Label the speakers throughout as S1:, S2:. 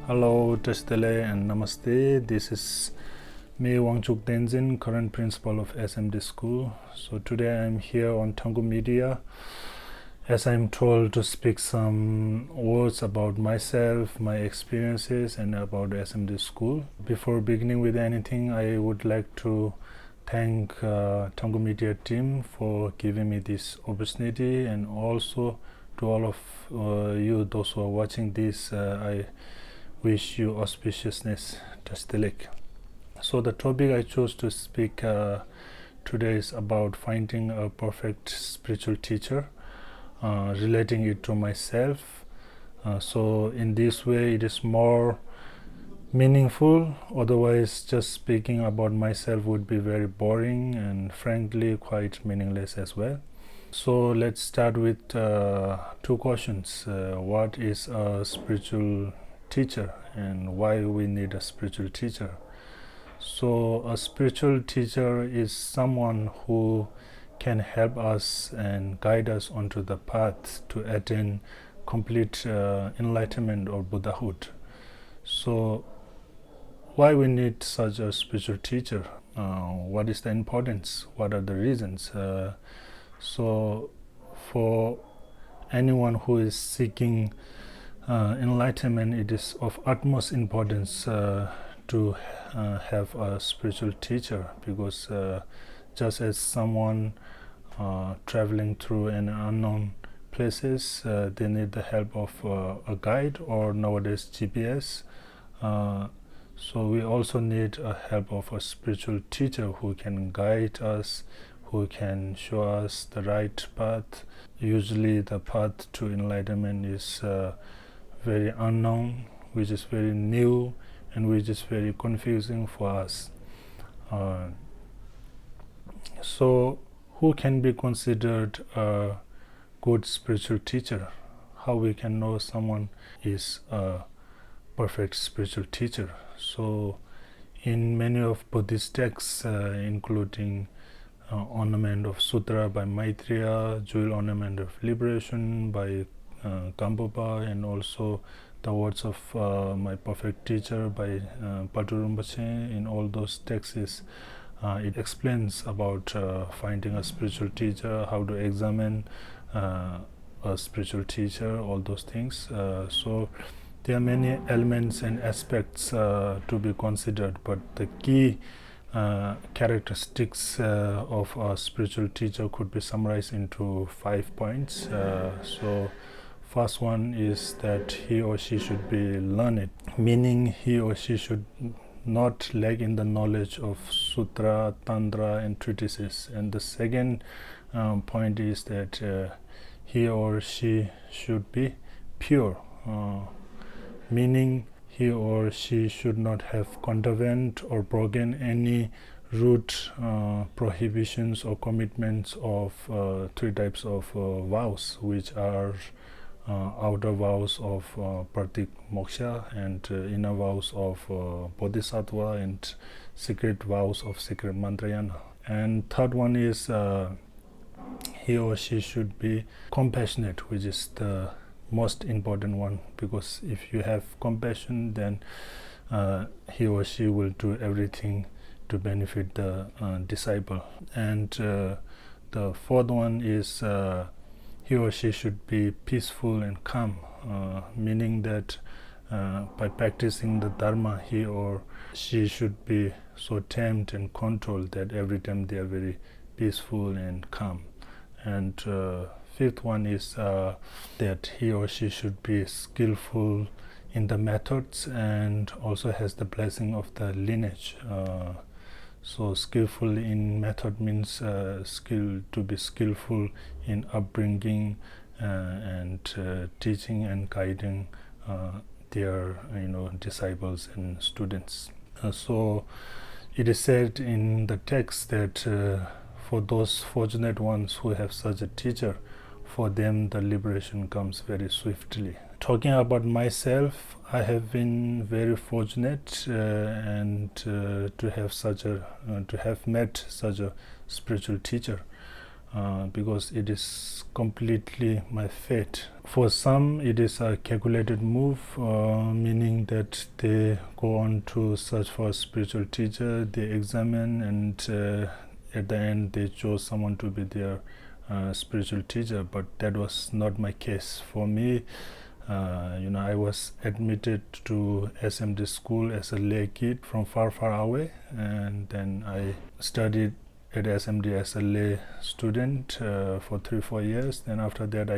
S1: Hello, Tashtele and Namaste. This is me, Wangchuk Tenzin, current principal of SMD School. So today I'm here on Thrangu Media, as I'm told to speak some words about myself, my experiences, and about SMD School. Before beginning with anything, I would like to thank Thrangu Media team for giving me this opportunity, and also to all of you, those who are watching this, I wish you auspiciousness. Tastelek. So the topic I chose to speak today is about finding a perfect spiritual teacher, relating it to myself. So in this way it is more meaningful, otherwise just speaking about myself would be very boring and frankly quite meaningless as well. So let's start with two questions. What is a spiritual teacher and why we need a spiritual teacher? So a spiritual teacher is someone who can help us and guide us onto the path to attain complete enlightenment or Buddhahood. So why we need such a spiritual teacher? What is the importance? What are the reasons? So for anyone who is seeking enlightenment, it is of utmost importance to have a spiritual teacher, because just as someone traveling through an unknown places, they need the help of a guide, or nowadays GPS. So we also need a help of a spiritual teacher who can guide us, who can show us the right path. Usually the path to enlightenment is very unknown, which is very new, and which is very confusing for us. So who can be considered a good spiritual teacher? How we can know someone is a perfect spiritual teacher? So in many of Buddhist texts, including Ornament of Sutra by Maitreya, Jewel Ornament of Liberation by Gampopa, and also the words of my perfect teacher by Paturumbache. In all those texts, it explains about finding a spiritual teacher, how to examine a spiritual teacher, all those things. So there are many elements and aspects to be considered, but the key characteristics of a spiritual teacher could be summarized into 5 points. So first one is that he or she should be learned, meaning he or she should not lack in the knowledge of sutra, tantra, and treatises. And the second point is that he or she should be pure, meaning he or she should not have contravened or broken any root prohibitions or commitments of 3 types of vows, which are outer vows of Pratik Moksha, and inner vows of Bodhisattva, and secret vows of secret Mantrayana. And third one is he or she should be compassionate, which is the most important one, because if you have compassion, then he or she will do everything to benefit the disciple. And the fourth one is he or she should be peaceful and calm, meaning that by practicing the Dharma, he or she should be so tamed and controlled that every time they are very peaceful and calm. And fifth one is that he or she should be skillful in the methods and also has the blessing of the lineage. So skillful in method means to be skillful in upbringing and teaching and guiding their disciples and students. So it is said in the text that for those fortunate ones who have such a teacher, for them the liberation comes very swiftly. Talking about myself, I have been very fortunate to have met such a spiritual teacher. because it is completely my fate. For some, it is a calculated move, meaning that they go on to search for a spiritual teacher, they examine, and at the end they chose someone to be their spiritual teacher. But that was not my case. For me, I was admitted to SMD school as a lay kid from far away, and then I studied at SMD as a lay student for 3-4 years. Then after that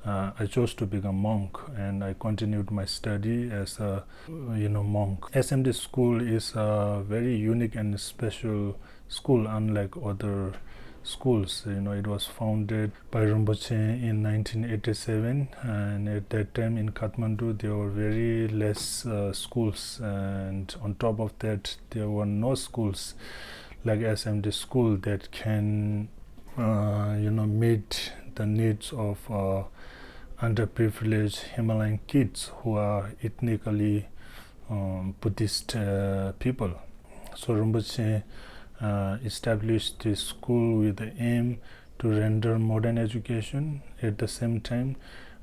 S1: I chose to become monk, and I continued my study as a monk. SMD school is a very unique and special school, unlike other schools. It was founded by Rinpoche in 1987, and at that time in Kathmandu there were very less schools, and on top of that there were no schools like SMD school that can meet the needs of underprivileged Himalayan kids who are ethnically Buddhist people. So Rinpoche established this school with the aim to render modern education, at the same time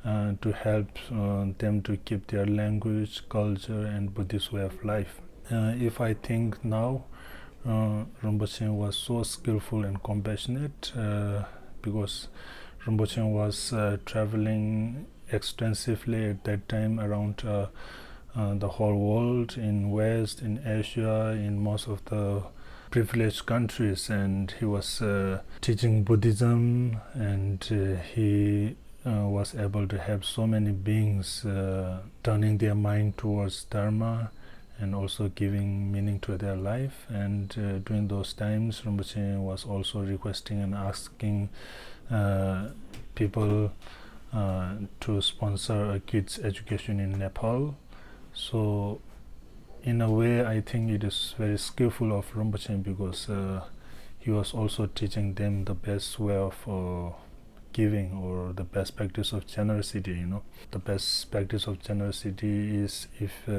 S1: to help them to keep their language, culture, and Buddhist way of life. If I think now, Rinpoche was so skillful and compassionate because Rinpoche was traveling extensively at that time around the whole world, in West, in Asia, in most of the privileged countries, and he was teaching Buddhism, and he was able to help so many beings turning their mind towards Dharma and also giving meaning to their life. And during those times, Rinpoche was also requesting and asking people to sponsor a kid's education in Nepal. So in a way, I think it is very skillful of Rinpoche, because he was also teaching them the best way of giving, or the best practice of generosity. The best practice of generosity is if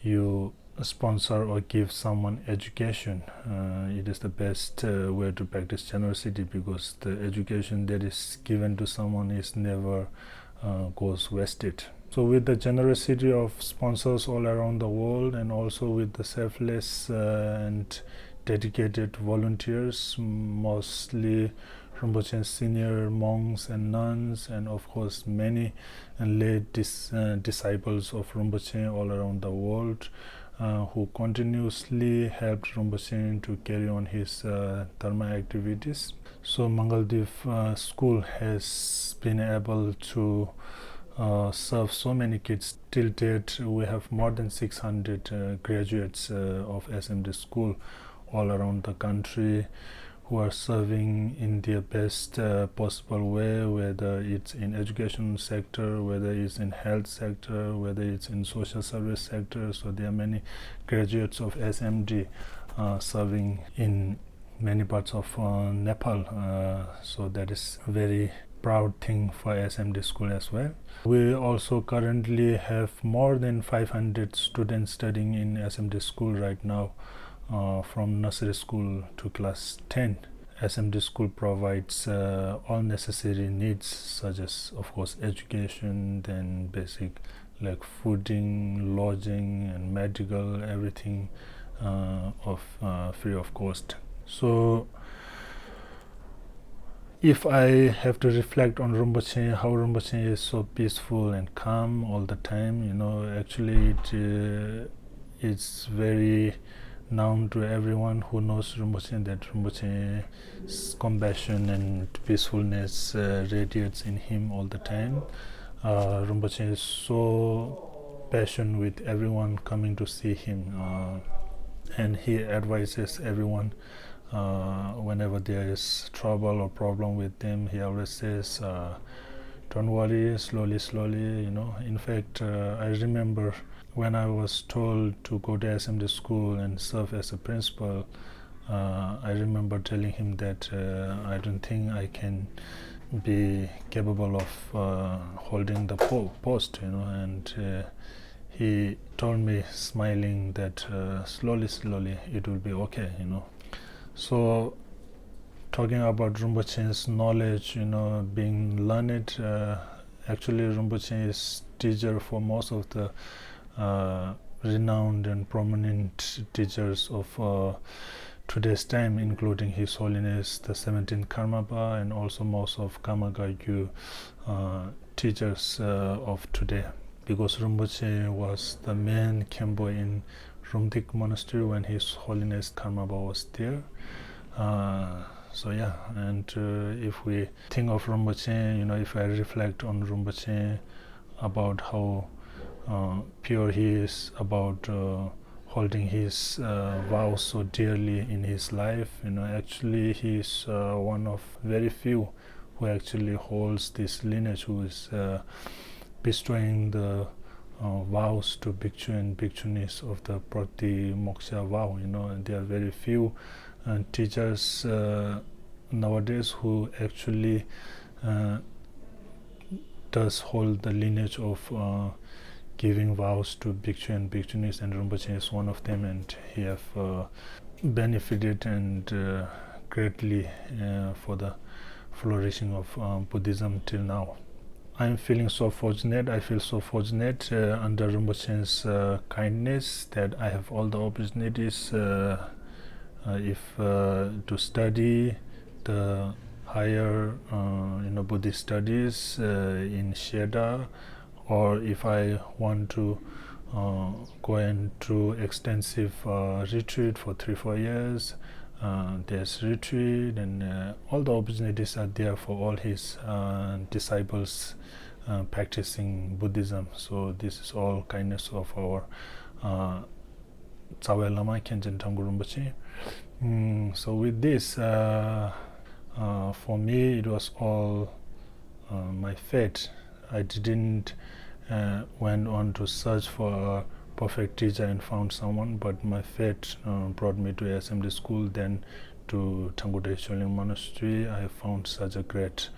S1: you sponsor or give someone education. It is the best way to practice generosity, because the education that is given to someone is never goes wasted. So with the generosity of sponsors all around the world, and also with the selfless and dedicated volunteers, mostly Rinpoche's senior monks and nuns, and of course many lay disciples of Rinpoche all around the world, who continuously helped Rinpoche to carry on his Dharma activities. So Mangal Dvip school has been able to serve so many kids. Till date, we have more than 600 graduates of SMD school all around the country, who are serving in their best possible way, whether it's in education sector, whether it's in health sector, whether it's in social service sector. So there are many graduates of SMD serving in many parts of Nepal. So that is a very proud thing for SMD school as well. We also currently have more than 500 students studying in SMD school right now, from nursery school to class 10. SMD school provides all necessary needs, such as of course education, then basic like fooding, lodging, and medical, everything free of cost. So if I have to reflect on Rinpoche, how Rinpoche is so peaceful and calm all the time, actually it's very known to everyone who knows Rinpoche that Rinpoche's compassion and peacefulness radiates in him all the time. Rinpoche is so passionate with everyone coming to see him, and he advises everyone whenever there is trouble or problem with them. He always says, don't worry, slowly. In fact, I remember when I was told to go to SMD school and serve as a principal, I remember telling him that I don't think I can be capable of holding the post, and he told me, smiling, that slowly it will be okay. So talking about Rinpoche's knowledge, being learned, actually Rinpoche is teacher for most of the renowned and prominent teachers of today's time, including His Holiness the 17th Karmapa and also most of Kamagakyu teachers of today, because Rinpoche was the main Khenpo in Rumdik Monastery when His Holiness Karmapa was there. So yeah, and if we think of Rinpoche, if I reflect on Rinpoche about how pure he is, about holding his vows so dearly in his life, actually he is one of very few who actually holds this lineage, who is bestowing the vows to Bhikshu and Bhikshunis of the Prati Moksha vow. There are very few teachers nowadays who actually does hold the lineage of giving vows to Bhikshu and Bhikshunis, and Rinpoche is one of them, and he have benefited and greatly for the flourishing of Buddhism till now. I'm feeling so fortunate. I feel so fortunate under Rinpoche's kindness that I have all the opportunities to study the higher Buddhist studies in Sheda, or if I want to go into extensive retreat for 3-4 years, there's retreat, and all the opportunities are there for all his disciples practicing Buddhism. So this is all kindness of our Tsawel Lama Khenchen Thrangu Rinpoche. So with this, for me it was all my fate. I didn't went on to search for a perfect teacher and found someone, but my fate brought me to SMD School, then to Thrangu Choling Monastery. I found such a great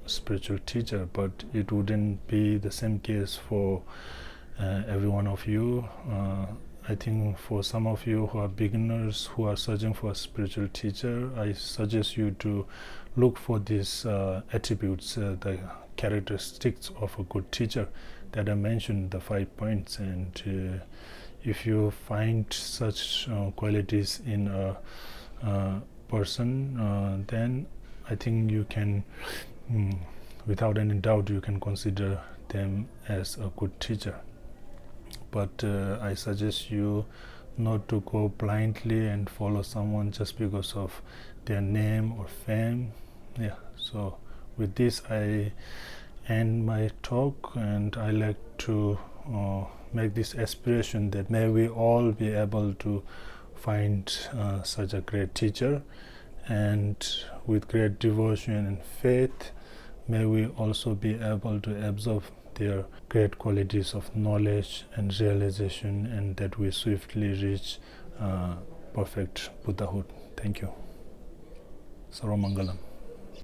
S1: spiritual teacher, but it wouldn't be the same case for every one of you. I think for some of you who are beginners who are searching for a spiritual teacher, I suggest you to look for these attributes, the characteristics of a good teacher that I mentioned, the 5 points. And if you find such qualities in a person, then I think you can, without any doubt, you can consider them as a good teacher. But I suggest you not to go blindly and follow someone just because of their name or fame. Yeah, so with this I end my talk, and I like to make this aspiration that may we all be able to find such a great teacher, and with great devotion and faith may we also be able to absorb their great qualities of knowledge and realization, and that we swiftly reach perfect Buddhahood. Thank you. Sarva Mangalam.